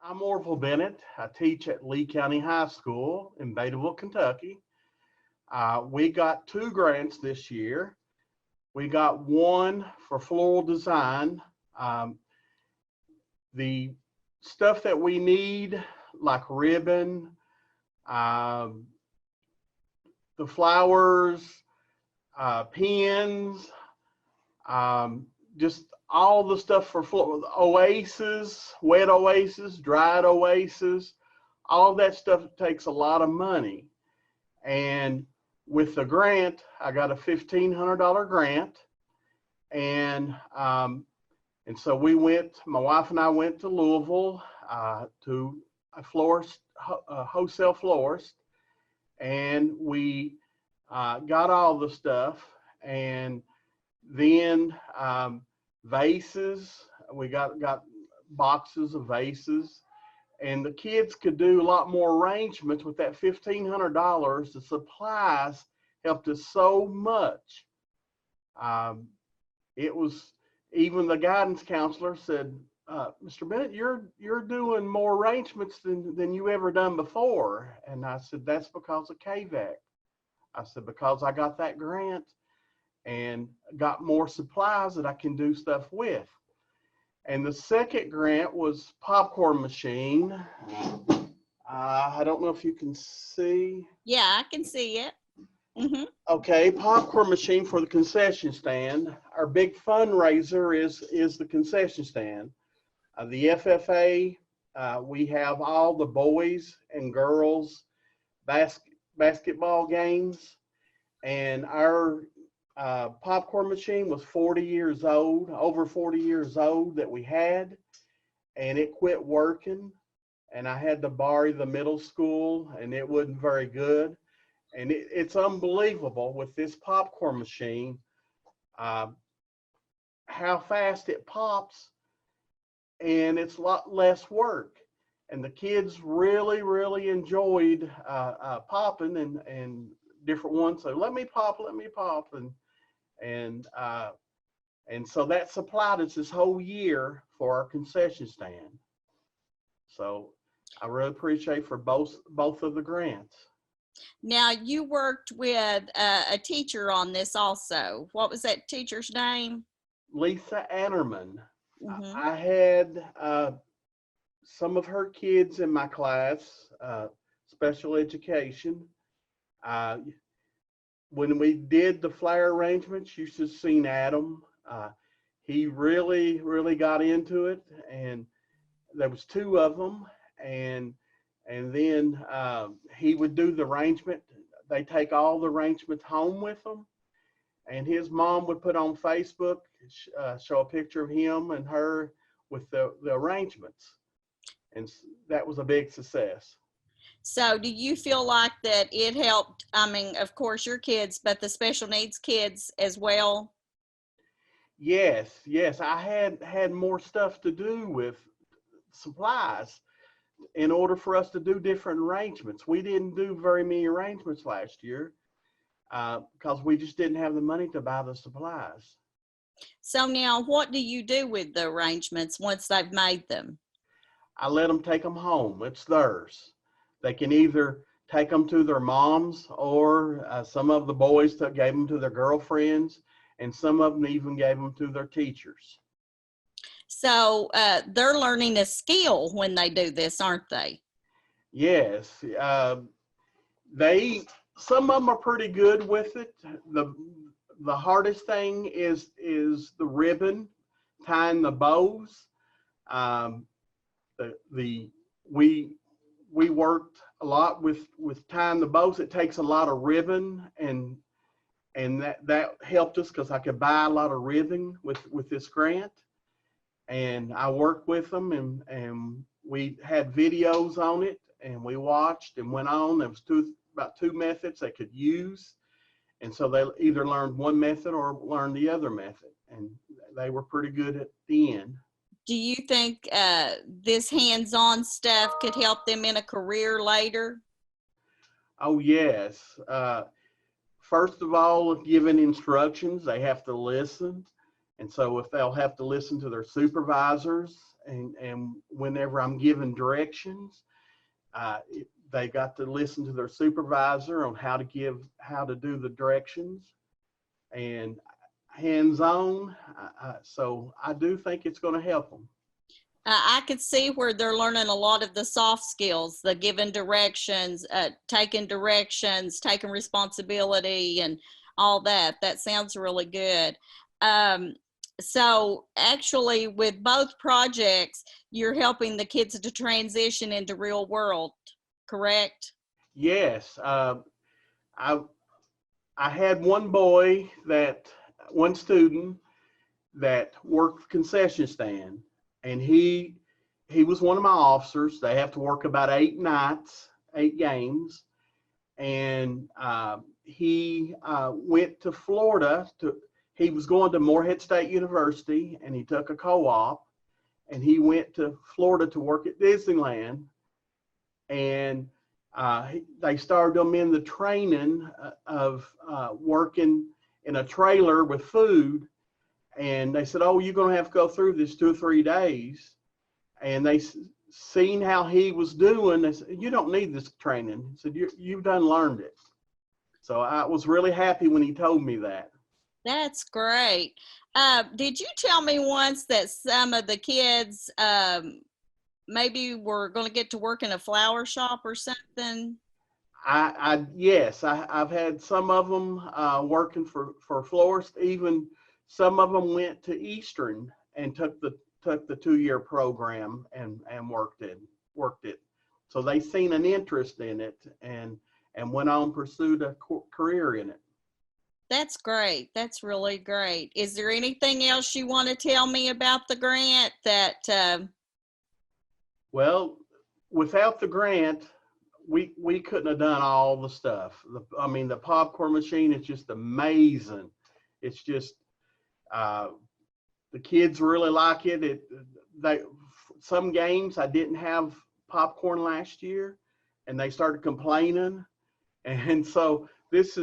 I'm Orville Bennett. I teach at Lee County High School in Betaville, Kentucky. We got 2 grants this year. We got one for floral design. Um, the stuff that we need, like ribbon, um, the flowers, pins, just all the stuff for oases, wet oases, dried oases, all that stuff takes a lot of money. And with the grant, I got a $1,500 grant. And so my wife and I went to Louisville to a florist, a wholesale florist, and we got all the stuff. And then vases, we got boxes of vases, and the kids could do a lot more arrangements with that $1,500. The supplies helped us so much. It was, even the guidance counselor said, Mr. Bennett, you're doing more arrangements than you ever done before. And I said, that's because of KVAC. I said, because I got that grant and got more supplies that I can do stuff with. And the second grant was popcorn machine. I don't know if you can see. Yeah, I can see it. Mm-hmm. Okay, popcorn machine for the concession stand. Our big fundraiser is the concession stand. The FFA, we have all the boys and girls basketball games, and our popcorn machine was 40 years old, over 40 years old that we had, and it quit working, and I had to borrow the middle school, and it wasn't very good. And it's unbelievable with this popcorn machine, how fast it pops, and it's a lot less work. And the kids really, really enjoyed popping and different ones. So let me pop, and so that supplied us this whole year for our concession stand. So I really appreciate for both of the grants. Now, you worked with a teacher on this also. What was that teacher's name? Lisa Annerman. Mm-hmm. I had some of her kids in my class, special education. When we did the flower arrangements, you should have seen Adam. He really, really got into it, and there was 2 of them, and then he would do the arrangement. They take all the arrangements home with them, and his mom would put on Facebook, show a picture of him and her with the arrangements, and that was a big success. So do you feel like that it helped, I mean, of course your kids, but the special needs kids as well? Yes, I had more stuff to do with supplies in order for us to do different arrangements. We didn't do very many arrangements last year because we just didn't have the money to buy the supplies. So now what do you do with the arrangements once they've made them? I let them take them home. It's theirs. They can either take them to their moms, or some of the boys gave them to their girlfriends, and some of them even gave them to their teachers. So they're learning a skill when they do this, aren't they? Yes. Some of them are pretty good with it. The hardest thing is the ribbon, tying the bows. We worked a lot with tying the bows. It takes a lot of ribbon, and that helped us because I could buy a lot of ribbon with this grant. And I worked with them, and we had videos on it, and we watched and went on. There was about 2 methods they could use. And so they either learned one method or learned the other method, and they were pretty good at the end. Do you think this hands-on stuff could help them in a career later? Oh, yes. First of all, given instructions, they have to listen. And so if they'll have to listen to their supervisors, and whenever I'm giving directions, they got to listen to their supervisor on how to do the directions, and hands-on. So I do think it's going to help them. I could see where they're learning a lot of the soft skills, the giving directions, taking directions, taking responsibility, and all that. That sounds really good. So actually, with both projects, you're helping the kids to transition into real world, correct? Yes. I had one student that worked concession stand, and he was one of my officers. They have to work about 8 nights, 8 games, and he went to Florida. He was going to Morehead State University, and he took a co-op, and he went to Florida to work at Disneyland, and they started him in the training of working in a trailer with food. And they said, "Oh, you're going to have to go through this 2 or 3 days." And they seen how he was doing. They said, "You don't need this training." He said, "You've done learned it." So I was really happy when he told me that. That's great. Did you tell me once that some of the kids maybe were going to get to work in a flower shop or something? Yes, I've had some of them working for florists. Even some of them went to Eastern and took the 2-year program and worked it. So they seen an interest in it and went on pursued a career in it. That's great. That's really great. Is there anything else you want to tell me about the grant that? Well, without the grant, we couldn't have done all the stuff. The popcorn machine is just amazing. It's just the kids really like it. Some games I didn't have popcorn last year, and they started complaining, and so this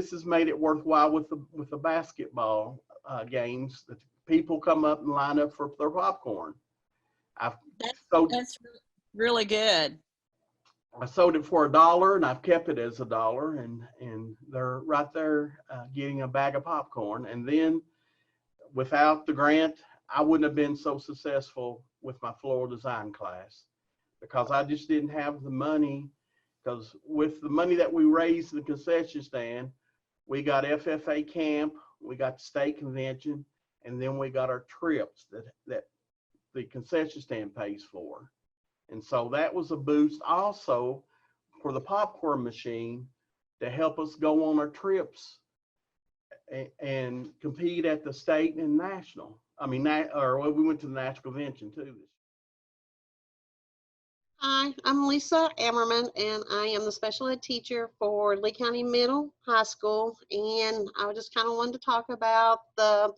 has made it worthwhile with the basketball games. That people come up and line up for their popcorn. That's really good. I sold it for $1, and I've kept it as $1, and they're right there getting a bag of popcorn. And then without the grant, I wouldn't have been so successful with my floral design class, because I just didn't have the money. Because with the money that we raised in the concession stand, we got FFA camp, we got the state convention, and then we got our trips that the concession stand pays for. And so that was a boost also for the popcorn machine to help us go on our trips and compete at the state and national. We went to the national convention too. Hi, I'm Lisa Ammerman, and I am the special ed teacher for Lee County Middle High School. And I just kind of wanted to talk about the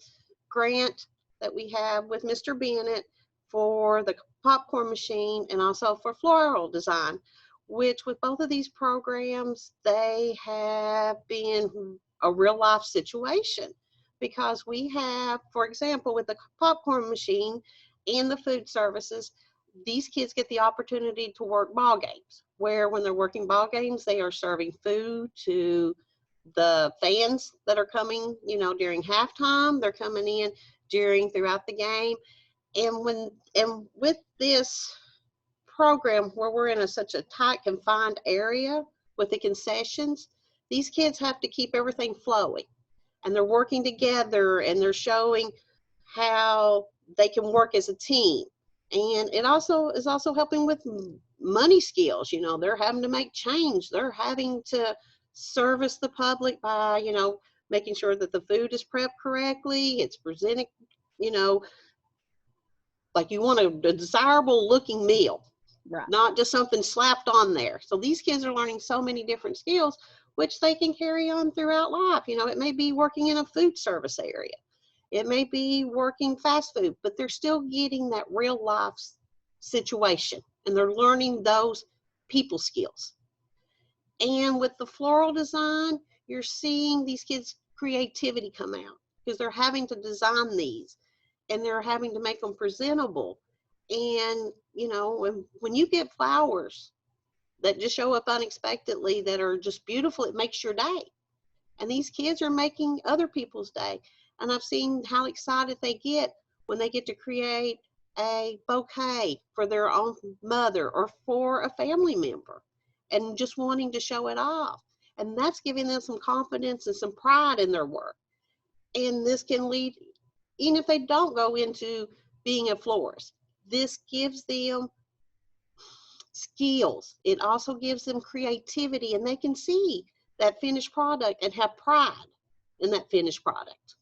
grant that we have with Mr. Bennett for the popcorn machine and also for floral design, which with both of these programs, they have been a real life situation, because we have, for example, with the popcorn machine and the food services, these kids get the opportunity to work ball games, where when they're working ball games, they are serving food to the fans that are coming, during halftime. They're coming in throughout the game. And with this program, where we're in such a tight, confined area with the concessions, these kids have to keep everything flowing, and they're working together, and they're showing how they can work as a team. And it also is helping with money skills. They're having to make change. They're having to service the public by, making sure that the food is prepped correctly. It's presented, like you want a desirable looking meal, Right. Not just something slapped on there. So these kids are learning so many different skills, which they can carry on throughout life. It may be working in a food service area. It may be working fast food, but they're still getting that real life situation, and they're learning those people skills. And with the floral design, you're seeing these kids' creativity come out. because they're having to design these and they're having to make them presentable. And, you know, when you get flowers that just show up unexpectedly that are just beautiful, it makes your day. And these kids are making other people's day. And I've seen how excited they get when they get to create a bouquet for their own mother or for a family member and just wanting to show it off. And that's giving them some confidence and some pride in their work. And this can lead, even if they don't go into being a florist, this gives them skills. It also gives them creativity, and they can see that finished product and have pride in that finished product.